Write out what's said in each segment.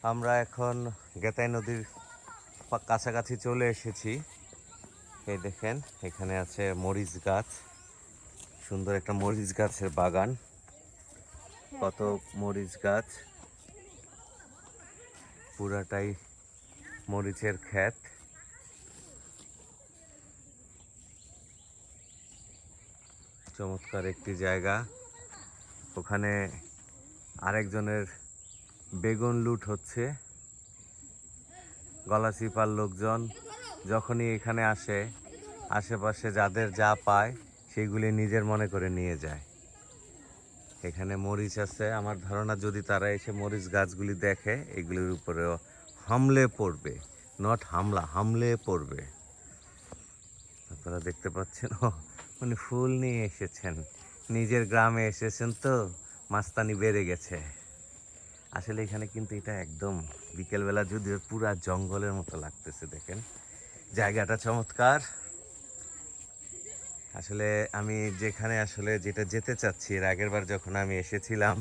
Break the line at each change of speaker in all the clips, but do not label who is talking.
আমরা এখন গেতাই নদীর কাছাকাছি চলে এসেছি। এই দেখেন, এখানে আছে মরিচ গাছ, সুন্দর একটা মরিচ গাছের বাগান। কত মরিচ গাছ, পুরাটাই মরিচের ক্ষেত। চমৎকার একটি জায়গা। ওখানে আরেকজনের বেগুন লুট হচ্ছে। গলাচিপার লোকজন যখনই এখানে আসে, আশেপাশে যাদের যা পায় সেগুলি নিজের মনে করে নিয়ে যায়। এখানে মরিচ আছে, আমার ধারণা যদি তারা এসে মরিচ গাছগুলি দেখে, এগুলির উপরেও হামলে পড়বে। নট হামলা, হামলে পড়বে। আপনারা দেখতে পাচ্ছেন, উনি ফুল নিয়ে এসেছেন, নিজের গ্রামে এসেছেন তো মাস্তানি বেড়ে গেছে। আসলে এখানে কিন্তু এটা একদম বিকেলবেলা যদিও পুরা জঙ্গলের মতো লাগতেছে। দেখেন জায়গাটা চমৎকার। আসলে আমি যেখানে আসলে যেটা যেতে চাচ্ছি, এর আগের বার যখন আমি এসেছিলাম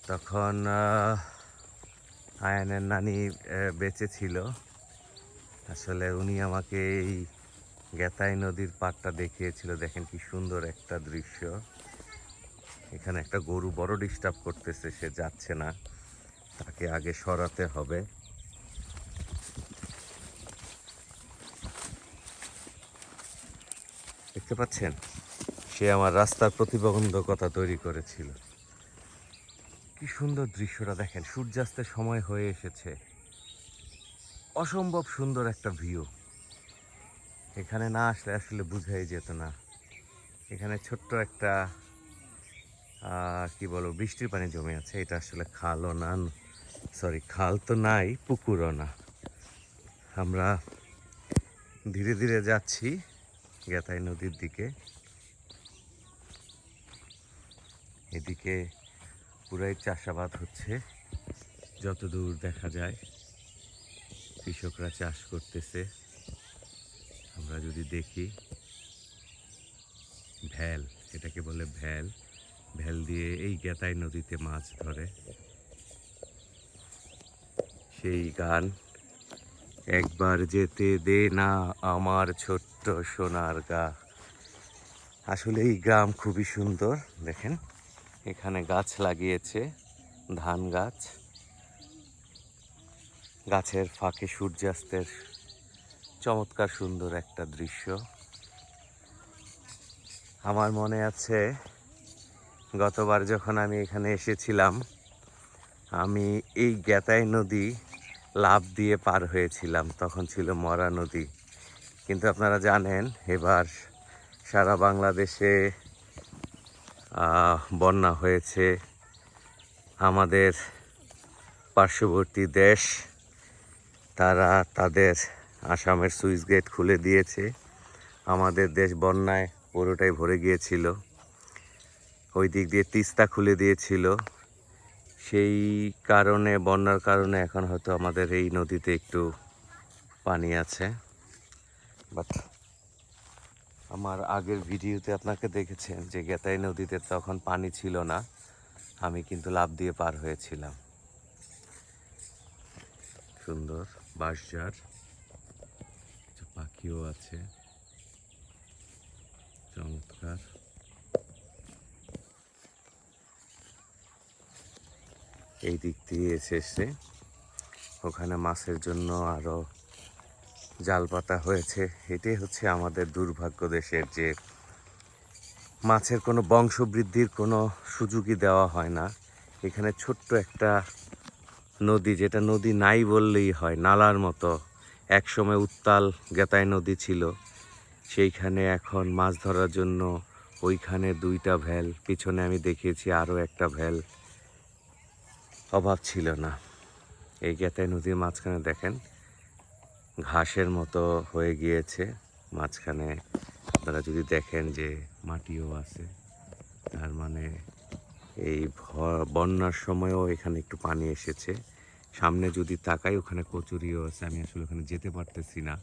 তখন আয়ানের নানি বেঁচে ছিল। আসলে উনি আমাকে এই গেতাই নদীর পাড়টা দেখিয়েছিল। দেখেন কি সুন্দর একটা দৃশ্য। এখানে একটা গরু বড় ডিস্টার্ব করতেছে, সে যাচ্ছে না, তাকে আগে সরাতে হবে। দেখতে পাচ্ছেন, সে আমার রাস্তার প্রতিবন্ধকতা তৈরি করেছিল। কি সুন্দর দৃশ্যটা দেখেন, সূর্যাস্তের সময় হয়ে এসেছে, অসম্ভব সুন্দর একটা ভিউ। এখানে না আসলে আসলে বুঝাই যেত না। এখানে ছোট্ট একটা কি বলবো, বৃষ্টির পানি জমে আছে। এটা আসলে খালও না, সরি খাল তো নাই, পুকুরও না। আমরা ধীরে ধীরে যাচ্ছি গেতাই নদীর দিকে। এদিকে পুরাই চাষাবাদ হচ্ছে, যতদূর দেখা যায় কৃষকরা চাষ করতেছে। আমরা যদি দেখি, ভ্যাল, এটাকে বলে ভ্যাল, ভ্যাল দিয়ে এই গেতাই নদীতে মাছ ধরে। সেই গান, একবার যেতে দে না আমার ছোট্ট সোনার গা। আসলে এই গ্রাম খুবই সুন্দর। দেখেন এখানে গাছ লাগিয়েছে, ধান গাছ, গাছের ফাঁকে সূর্যাস্তের চমৎকার সুন্দর একটা দৃশ্য। আমার মনে আছে গতবার যখন আমি এখানে এসেছিলাম, আমি এই গেতাই নদী লাফ দিয়ে পার হয়েছিলাম, তখন ছিল মরা নদী। কিন্তু আপনারা জানেন এবার সারা বাংলাদেশে বন্যা হয়েছে। আমাদের পার্শ্ববর্তী দেশ, তারা তাদের আসামের সুইচ গেট খুলে দিয়েছে। আমাদের দেশ বন্যায় পুরোটাই ভরে গিয়েছিল। ওই দিক দিয়ে তিস্তা খুলে দিয়েছিল। সেই কারণে, বন্যার কারণে এখন হয়তো আমাদের এই নদীতে একটু পানি আছে। বাট আমার আগের ভিডিওতে আপনাকে দেখেছেন যে গেতাই নদীতে তখন পানি ছিল না, আমি কিন্তু লাফ দিয়ে পার হয়েছিলাম। সুন্দর বাঁশঝাড়, কিছু পাখিও আছে, চমৎকার। এই দিক দিয়ে এসে ওখানে মাছের জন্য আরো জাল পাতা হয়েছে। এটাই হচ্ছে আমাদের দুর্ভাগ্য দেশের, যে মাছের কোনো বংশবৃদ্ধির কোনো সুযোগই দেওয়া হয় না। এখানে ছোট্ট একটা নদী, যেটা নদী নাই বললেই হয়, নালার মতো একসময় উত্তাল গেতাই নদী ছিল। সেইখানে এখন মাছ ধরার জন্য ওইখানে 2টা ভ্যাল, পিছনে আমি দেখিয়েছি আরও একটা ভ্যাল, অভাব ছিল না। এই গেতাই নদীর মাঝখানে দেখেন ঘাসের মতো হয়ে গিয়েছে। মাঝখানে আপনারা যদি দেখেন যে মাটিও আছে, তার মানে এই বন্যার সময়ও এখানে একটু পানি এসেছে। সামনে যদি তাকাই, ওখানে কচুরিও আছে। আমি আসলে ওখানে যেতে পারতেছি না,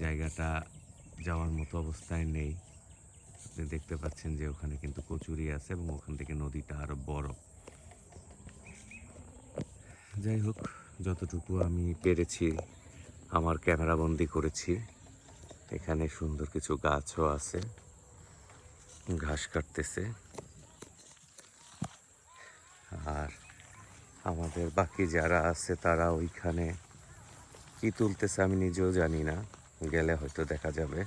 জায়গাটা যাওয়ার মতো অবস্থায় নেই। আপনি দেখতে পাচ্ছেন যে ওখানে কিন্তু কচুরি আছে এবং ওখান থেকে নদীটা আরো বড়। যাই হোক, যতটুকু আমি পেরেছি আমার ক্যামেরা বন্দি করেছি। এখানে সুন্দর কিছু গাছও আছে, ঘাস কাটতেছে। আর আমাদের বাকি যারা আছে তারা ওইখানে কি তুলতেছে আমি নিজেও জানি না, গেলে হয়তো দেখা যাবে।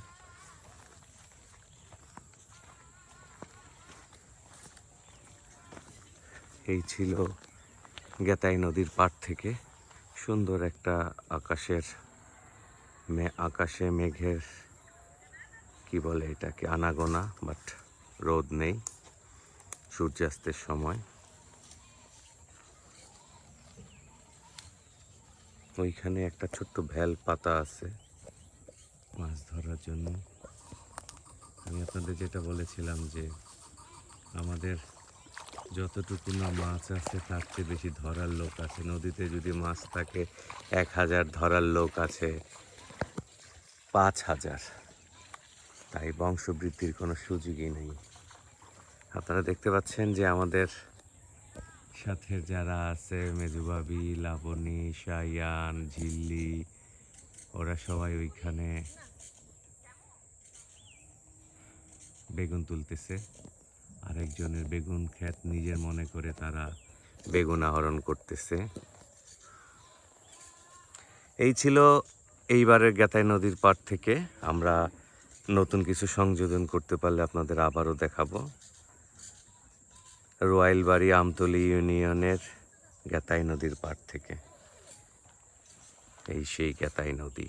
এই ছিল গেতাই নদীর পাড় থেকে সুন্দর একটা আকাশে মেঘের কি বলে এটাকে, আনাগোনা, বাট রোদ নেই, সূর্যাস্তের সময়। ওইখানে একটা ছোট্ট ভ্যাল পাতা আছে মাছ ধরার জন্য। আমি আপনাদের যেটা বলেছিলাম যে আমাদের যতটুকু না মাছ আছে তার চেয়ে বেশি ধরার লোক আছে। নদীতে যদি মাছ থাকে 1000, ধরার লোক আছে 5000। তাই বংশবৃদ্ধির কোনো সুযোগই নেই। আপনারা দেখতে পাচ্ছেন যে আমাদের সাথে যারা আছে, মেজুবাবি, লাবণী, শায়ান, ঝিল্লি, ওরা সবাই ওইখানে বেগুন তুলতেছে। আরেকজনের বেগুন ক্ষেত নিজের মনে করে তারা বেগুন আহরণ করতেছে। এই ছিল এইবারের গেতাই নদীর পাড় থেকে। আমরা নতুন কিছু সংযোজন করতে পারলে আপনাদের আবারও দেখাবো। রোয়াইলবাড়ি আমতলী ইউনিয়নের গেতাই নদীর পাড় থেকে। এই সেই গেতাই নদী।